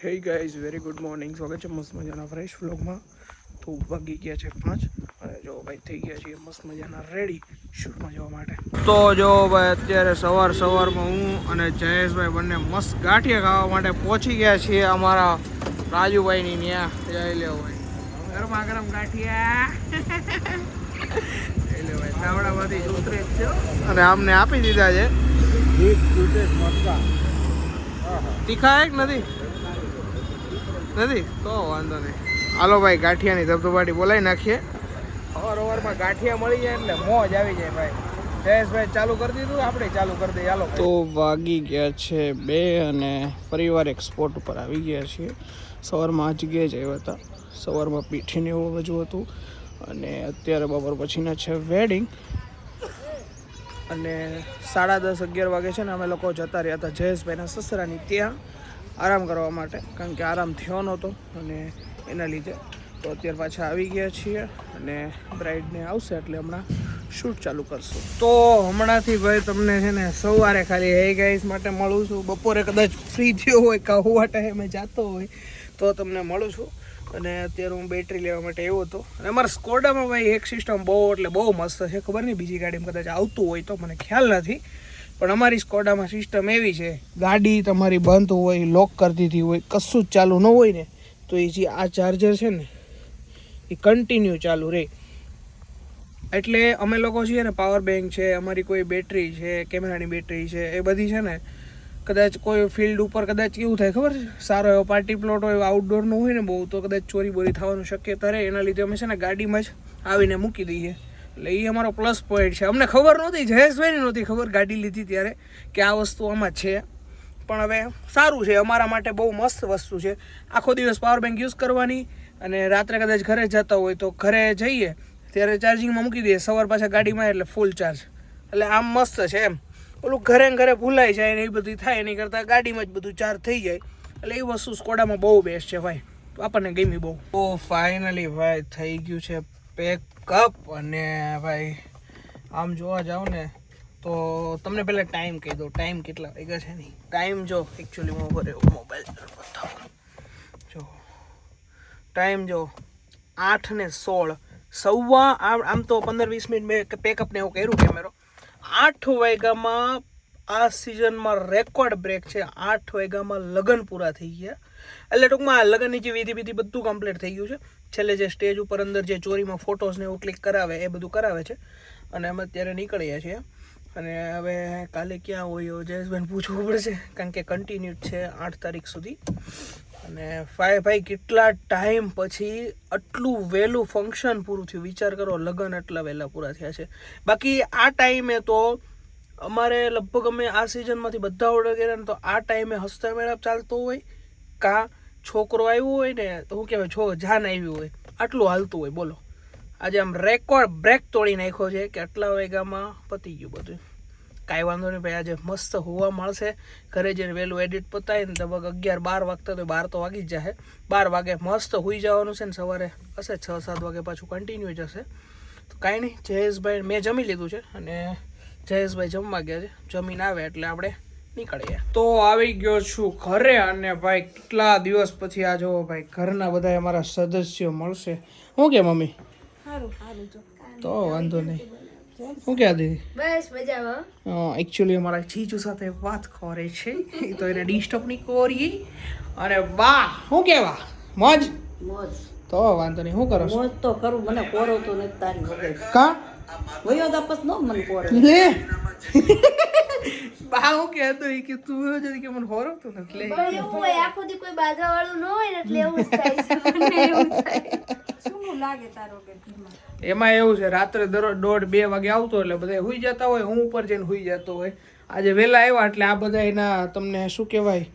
Hey guys very good morning. સ્વાગત છે મસ્ત મજાના ફ્રેશ વ્લોગમાં. તો વાગી ગયા છે 5 અને જો ભાઈ થઈ ગયા છીએ મસ્ત મજાના રેડી શૂટમાં જવા માટે. તો જો ભાઈ અત્યારે સવારમાં હું અને જયેશભાઈ બંને મસ્ત ગાંઠિયા ખાવા માટે પહોંચી ગયા છીએ અમારા રાજુભાઈની ત્યાં. જઈ લે ભાઈ ગરમા ગરમ ગાંઠિયા જઈ લે ભાઈ તાવડામાંથી ઉતરે જ છે અને આમને આપી દીધા છે. તીખા એક નથી તો વાંધો નહીં. હાલો ભાઈ ગાંઠિયાની ધબધબાટી બોલાવી નાખીએ. અવારમાં ગાંઠિયા મળી જાય એટલે મોજ આવી જાય ભાઈ. જયેશભાઈ ચાલુ કરી દીધું, આપણે ચાલુ કરી દઈએ. હાલો તો વાગી ગયા છે 2 અને ફરીવાર એક સ્પોટ ઉપર આવી ગયા છીએ. સવારમાં આ જગ્યાએ જ આવ્યા હતા. સવારમાં પીઠીને એવું બધું હતું અને અત્યારે બપોર પછીના છે વેડિંગ અને 10:30-11 વાગે છે ને અમે લોકો જતા રહ્યા હતા જયેશભાઈના સસરાની ત્યાં આરામ કરવા માટે, કારણ કે આરામ થયો નહોતો અને એના લીધે. તો અત્યારે પાછા આવી ગયા છીએ અને બ્રાઇડને આવશે એટલે હમણાં શૂટ ચાલુ કરશું. તો હમણાંથી ભાઈ તમને છે ને સવારે ખાલી હે ગાઈસ માટે મળું છું. બપોરે કદાચ ફ્રી થયો હોય કાં હોવા ટાઈમે જતો હોય તો તમને મળું છું. અને અત્યારે હું બેટરી લેવા માટે આવ્યો હતો. અને અમારા સ્કોડામાં ભાઈ એક સિસ્ટમ બહુ મસ્ત છે. ખબર નહીં બીજી ગાડીમાં કદાચ આવતું હોય તો મને ખ્યાલ નથી, પણ અમારી સ્કોડામાં સિસ્ટમ એવી છે, ગાડી તમારી બંધ હોય, લોક કરી દીધી હોય, કશું જ ચાલુ ન હોય ને તો એ જે આ ચાર્જર છે ને એ કન્ટિન્યુ ચાલુ રહે. એટલે અમે લોકો છીએ ને પાવર બેંક છે, અમારી કોઈ બેટરી છે, કેમેરાની બેટરી છે, એ બધી છે ને કદાચ કોઈ ફિલ્ડ ઉપર કદાચ કેવું થાય ખબર છે, સારો એવો પાર્ટી પ્લોટ હોય, આઉટડોરનો હોય ને બહુ, તો કદાચ ચોરી બોરી થવાનું શક્યતા રહે. એના લીધે અમે છે ને ગાડીમાં જ આવીને મૂકી દઈએ. એટલે એ અમારો પ્લસ પોઈન્ટ છે. અમને ખબર નહોતી, જયેશભાઈને નહોતી ખબર ગાડી લીધી ત્યારે કે આ વસ્તુ આમાં છે, પણ હવે સારું છે અમારા માટે. બહુ મસ્ત વસ્તુ છે. આખો દિવસ પાવર બેંક યુઝ કરવાની અને રાત્રે કદાચ ઘરે જતા હોય તો ઘરે જઈએ ત્યારે ચાર્જિંગમાં મૂકી દઈએ, સવાર પાછા ગાડીમાં એટલે ફૂલ ચાર્જ. એટલે આમ મસ્ત છે એમ. ઓલું ઘરે ભૂલાઈ જાય ને એ બધું થાય એની કરતાં ગાડીમાં જ બધું ચાર્જ થઈ જાય. એટલે એ વસ્તુ સ્કોડામાં બહુ બેસ્ટ છે ભાઈ. આપણને ગમી બહુ. તો ફાઇનલી ભાઈ થઈ ગયું છે પેકઅપ. અને ભાઈ આમ જોવા જાઉં ને તો તમને પહેલાં ટાઈમ કહી દઉં. ટાઈમ કેટલા વાગ્યા છે નહીં. ટાઈમ જો એકચ્યુઅલી હું ભરે મોબાઈલ બતાવું. જો ટાઈમ જો 8:16. આમ તો 15-20 મિનિટ મેં પેકઅપને એવું કર્યું કેમેરો. 8 વાગ્યામાં આ સિઝનમાં રેકોર્ડ બ્રેક છે. 8 વાગ્યામાં લગ્ન પૂરા થઈ ગયા. એટલે ટૂંકમાં લગ્નની જે વિધિ બધું કમ્પ્લીટ થઈ ગયું છે. છેલ્લે જે સ્ટેજ ઉપર અંદર જે ચોરીમાં ફોટોસ ને એવું ક્લિક કરાવે એ બધું કરાવે છે. અને અમે અત્યારે નીકળ્યા છીએ. અને હવે કાલે ક્યાં હોય જયેશભાઈને પૂછવું પડશે, કારણ કે કન્ટિન્યુ છે 8 તારીખ સુધી. અને ભાઈ કેટલા ટાઈમ પછી આટલું વહેલું ફંક્શન પૂરું થયું. વિચાર કરો, લગ્ન એટલા વહેલા પૂરા થયા છે. બાકી આ ટાઈમે તો અમારે લગભગ અમે આ સિઝનમાંથી બધા ઓર્ડર કર્યા ને તો આ ટાઈમે હસ્તા મેળાપ ચાલતો હોય, કાં છોકરો આવ્યો હોય ને તો શું કહેવાય જાન આવ્યું હોય, આટલું હાલતું હોય. બોલો, આજે આમ રેકોર્ડ બ્રેક તોડી નાખ્યો છે કે આટલા વાગ્યામાં પતી ગયું બધું. કાંઈ વાંધો નહીં ભાઈ, આજે મસ્ત હોવા મળશે. ઘરે જઈને વહેલું એડિટ પતાવીને લગભગ 11-12 વાગતા તો 12 તો વાગી જ જશે. 12 વાગે મસ્ત હોઈ જવાનું છે ને સવારે હશે 6-7 વાગે પાછું કન્ટિન્યુ જશે. તો કાંઈ નહીં, જયેશભાઈ મેં જમી લીધું છે અને જયેશભાઈ જમવા ગયા છે. જમીન આવે એટલે આપણે નીકળીએ. તો આવી ગયો છું ઘરે અને ભાઈ કેટલા દિવસ પછી આ જોવો ભાઈ ઘરના બધા અમારા સદસ્યો મળશે. શું કે મમ્મી? તો વાંધો નહીં. શું કે દીદી? બસ મજામાં. એકચ્યુઅલી અમારા જીજુ સાથે વાત કરે છે તો એને ડિસ્ટર્બ નહીં કરીએ. અને વાહ શું કેવા મોજ તો વાંધો નહીં. શું કરો? મોજ તો કરું, મને કોરો તો નથી તારી વગર. કા વયો દાપસ નો મને કોરો લે બા હું કહેતો ઈ કે તું જો કે મને હોરો તો નથી લે. ભાઈ એવું હોય આખો દી કોઈ બાધા વાળું ન હોય ને એટલે એવું જ થાય છે. મને એવું થાય. શું લાગે તારો કે એમાં એવું છે, રાત્રે દરરોજ 1:30-2 વાગે આવતો એટલે બધા હુઈ જતા હોય, હું ઉપર જઈને હુઈ જતો હોય. આજે વહેલા આવ્યા એટલે આ બધા એના તમને શું કહેવાય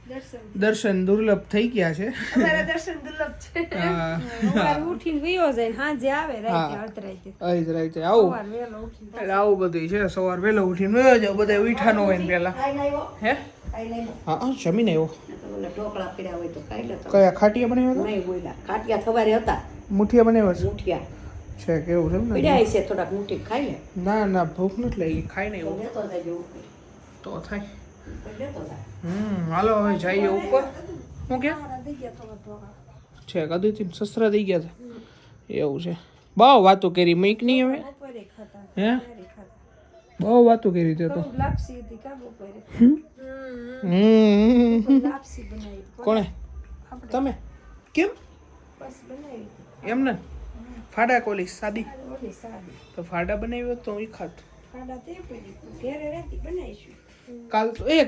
દર્શન દુર્લભ થઈ ગયા છે. દર્શન દુર્લભ છે. ઉઠીને વયો જાય, સાંજે આવે રાતે આવું એટલે આવું બધું છે. સવાર વહેલો ઉઠીને વયો જાવ, બધા ઉઠાનો હોય ને પહેલા. હે હા જમીને આવ્યો. ઢોકળા પીડા હોય તો ખાઈ લેતો. કયા ખાટિયા બનાવ્યા? નહીં બોલ્યા ખાટિયા સવારે હતા. મુઠિયા બનાવ્યા? મુઠિયા છે કેવું છે ને પીડા છે, થોડાક મુઠી ખાઈ લે. ના ભૂખ નથી લાગી, ખાઈ નહીં તો થાય. હાલો હવે જઈએ ઉપર હું કે મારા થઈ ગયા થોડા થોડા. છે કદીથી સસરા થઈ ગયા હતા એવું છે બહુ વાતો કરી મેક નહીં હવે બપોરે ખાતા. હે ત્યારે ખાતા. બહુ વાતો કરી તે તો બહુ લાપસી હતી કા બપોરે. લાપસી બનાવી. કોણે આપણે તમે કેમ બસ બનાવી. એમ ને ફાડા કોલી સાદી ઓલી સાદી. તો ફાડા બનાવ્યો તો એ ખાત ખાડા તે પડી. ઘરે રહેતી બનાવીશું.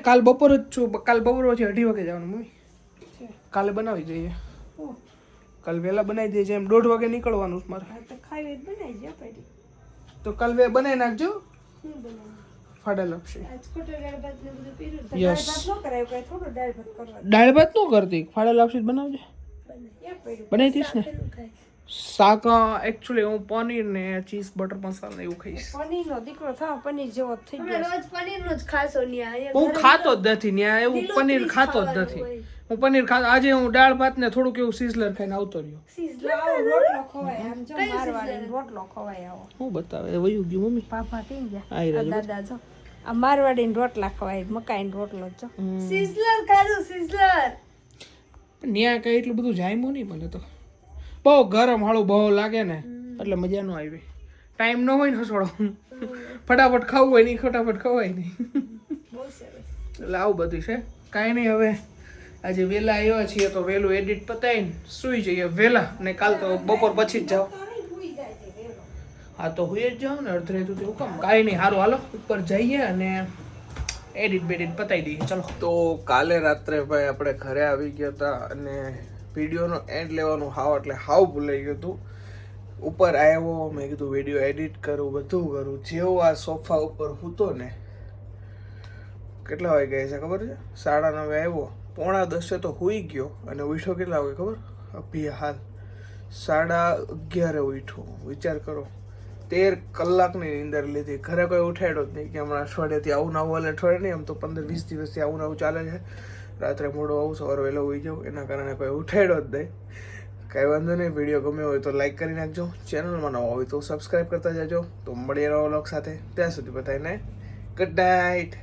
કાલ બપોર જ છું કાલ બપોર પછી 2:30 વાગે જવાનું મમ્મી કાલે બનાવી દઈએ ઓહ, કાલ વહેલા બનાવી દઈએ એમ 1:30 વાગે નીકળવાનું છે મારે આ તો ખાવી જ બનાવી જો પડી. તો કાલ બનાવી નાખજો શું બનાવું? ફાડા લાપસી આજ ખોટો દાળ ભાત ને બધું પીર્યું. તો Yes. દાળ ભાત ન કરાયું કાંઈ થોડો દાળ ભાત કરવા દાળ ભાત ન કરતી ફાડા લાપસી જ બનાવજે બને. પડ્યું. બનાવી દઈશ ને શાક એકચ્યુઅલી હું પનીર ને ચીઝ બટર મસાલા ને એવું ખાઈશ પનીરનો દીકરો થાવ પનીર જેવો થઈ ગયો. રોજ પનીરનું જ ખાશો ન્યા. હું ખાતો જ નથી ત્યાં એવું પનીર ખાતો જ નથી હું પનીર ખાતો આજે હું દાળ ભાત ને થોડુંક એવું સિઝલર ખાઈને આવતો રહ્યો સિઝલો આવો રોટલો ખવાય આમ જો મારવાડી રોટલો ખવાય આવો. હું બતાવે વયું ગયું મમ્મી પાપા કેમ ગયા? આઈ આ રહ્યો દાદા જો આ મારવાડી રોટલા ખવાય મકાઈ રોટલો જો. સિઝલર ખાધું સિઝલર. ત્યાં કઈ એટલું બધું જામ્યું નહીં મને તો બહુ ગરમ હાળું બહુ લાગે ને એટલે મજા ન આવી ટાઈમ ન હોય ને હસોડો ફટાફટ ખાવું હોય નહીં ફટાફટ ખવાય નહીં બહુ સરસ. એટલે આવું બધું છે કાંઈ નહીં હવે આજે વહેલા આવ્યા છીએ તો વહેલું એડિટ પતાવીને સૂઈ જઈએ વહેલા ને કાલ તો બપોર પછી જ જાઓ હા તો હુઈ જ જાઓ ને અડધરે તો એવું કામ કાંઈ નહીં સારું હાલો ઉપર જઈએ અને એડિટ બેડિટ પતાવી દઈએ ચલો તો કાલે રાત્રે ભાઈ આપણે ઘરે આવી ગયા હતા અને વિડીયોનો એન્ડ લેવાનું હાવ એટલે હાવ ભૂલાઈ ગયું હતું ઉપર આવ્યો મેં કીધું વિડીયો એડિટ કરું બધું કરું જેવો આ સોફા ઉપર હૂતો ને કેટલા વાગે છે ખબર છે 9:30 આવ્યો 9:45 તો હુઈ ગયો અને ઉઠ્યો કેટલા વાગે ખબર અભી હાલ 11:30 ઉઠ્યો વિચાર કરો 13 કલાકની નીંદર લીધી ઘરે કોઈ ઉઠાડ્યો જ નહીં કે હમણાં અઠવાડિયાથી આવું નવું હાલે અઠવાડિયે નહીં આમ તો 15-20 દિવસથી આવું નવું ચાલે છે રાત્રે મોડો આવું સવારે વહેલો હોઈ જાઉં એના કારણે કોઈ ઉઠાડ્યો જ નહીં કાંઈ વાંધો નહીં વિડીયો ગમ્યો હોય તો લાઈક કરી નાખજો ચેનલમાં નવા હોય તો સબસ્ક્રાઈબ કરતા જજો તો મળીએ નવા વ્લોગ સાથે ત્યાં સુધી બધાને ગુડ નાઇટ